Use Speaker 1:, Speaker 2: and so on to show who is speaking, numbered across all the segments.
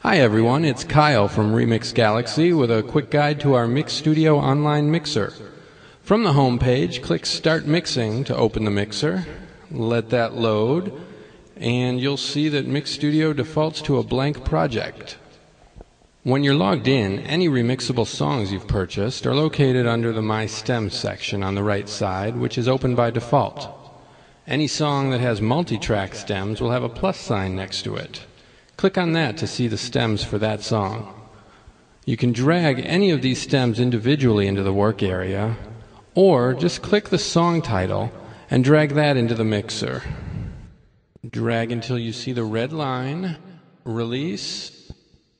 Speaker 1: Hi everyone, it's Kyle from Remix Galaxy with a quick guide to our mixStudio online mixer. From the home page, click Start Mixing to open the mixer. Let that load, and you'll see that mixStudio defaults to a blank project. When you're logged in, any remixable songs you've purchased are located under the My Stems section on the right side, which is open by default. Any song that has multi-track stems will have a plus sign next to it. Click on that to see the stems for that song. You can drag any of these stems individually into the work area, or just click the song title and drag that into the mixer. Drag until you see the red line, release,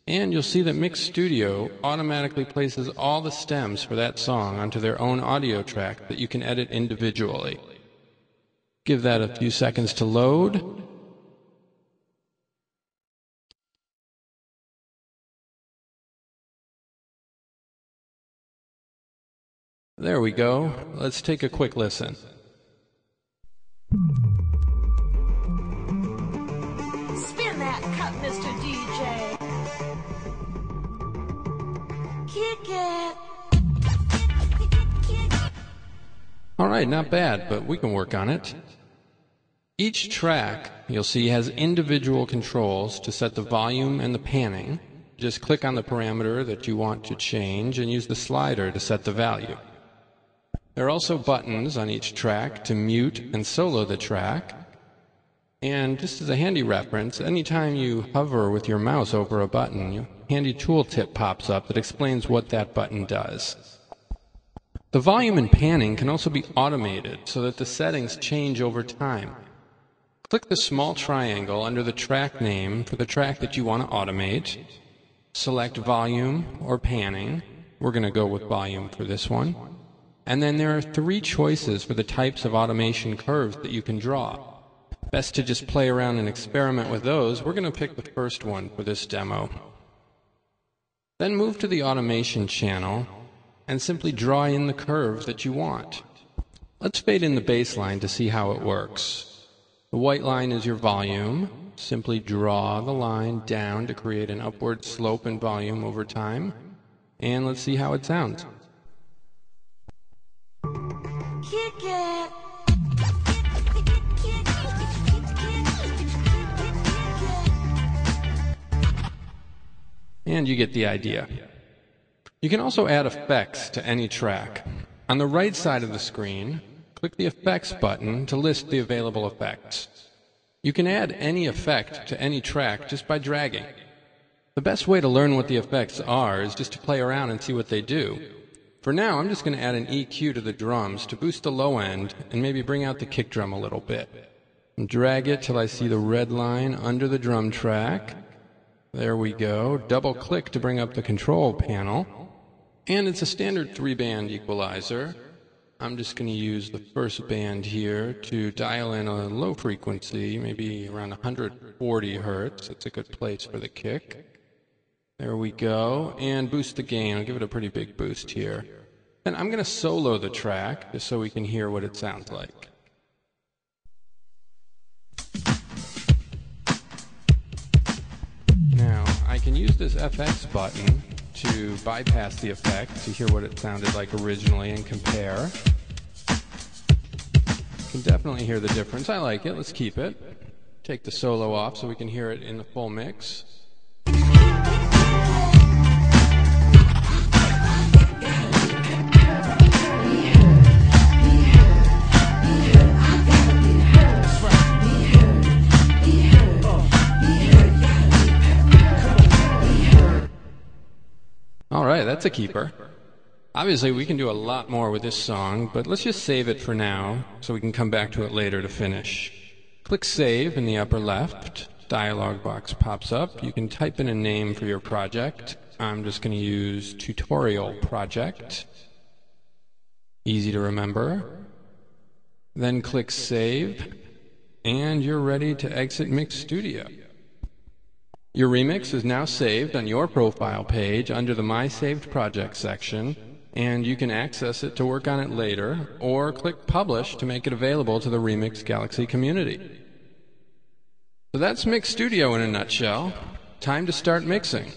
Speaker 1: and you'll see that mixStudio automatically places all the stems for that song onto their own audio track that you can edit individually. Give that a few seconds to load. There we go. Let's take a quick listen.
Speaker 2: Spin that cut, Mr. DJ. Kick it.
Speaker 1: All right, not bad, but we can work on it. Each track, you'll see, has individual controls to set the volume and the panning. Just click on the parameter that you want to change and use the slider to set the value. There are also buttons on each track to mute and solo the track. And just as a handy reference, anytime you hover with your mouse over a button, a handy tooltip pops up that explains what that button does. The volume and panning can also be automated so that the settings change over time. Click the small triangle under the track name for the track that you want to automate. Select volume or panning. We're going to go with volume for this one. And then there are 3 choices for the types of automation curves that you can draw. Best to just play around and experiment with those. We're going to pick the first one for this demo. Then move to the automation channel and simply draw in the curve that you want. Let's fade in the baseline to see how it works. The white line is your volume. Simply draw the line down to create an upward slope in volume over time. And let's see how it sounds.
Speaker 2: Kick it.
Speaker 1: And you get the idea. You can also add effects to any track. On the right side of the screen, click the Effects button to list the available effects. You can add any effect to any track just by dragging. The best way to learn what the effects are is just to play around and see what they do. For now, I'm just going to add an EQ to the drums to boost the low end and maybe bring out the kick drum a little bit. And drag it till I see the red line under the drum track. There we go. Double click to bring up the control panel. And it's a standard 3-band equalizer. I'm just going to use the first band here to dial in a low frequency, maybe around 140 hertz. That's a good place for the kick. There we go. And boost the gain. I'll give it a pretty big boost here. And I'm going to solo the track just so we can hear what it sounds like. Now, I can use this FX button to bypass the effect to hear what it sounded like originally and compare. You can definitely hear the difference. I like it. Let's keep it. Take the solo off so we can hear it in the full mix. All right, that's a keeper. Obviously, we can do a lot more with this song, but let's just save it for now so we can come back to it later to finish. Click Save in the upper left. Dialog box pops up. You can type in a name for your project. I'm just going to use Tutorial Project. Easy to remember. Then click Save, and you're ready to exit mixStudio. Your remix is now saved on your profile page under the My Saved Project section, and you can access it to work on it later, or click Publish to make it available to the Remix Galaxy community. So that's mixStudio in a nutshell. Time to start mixing.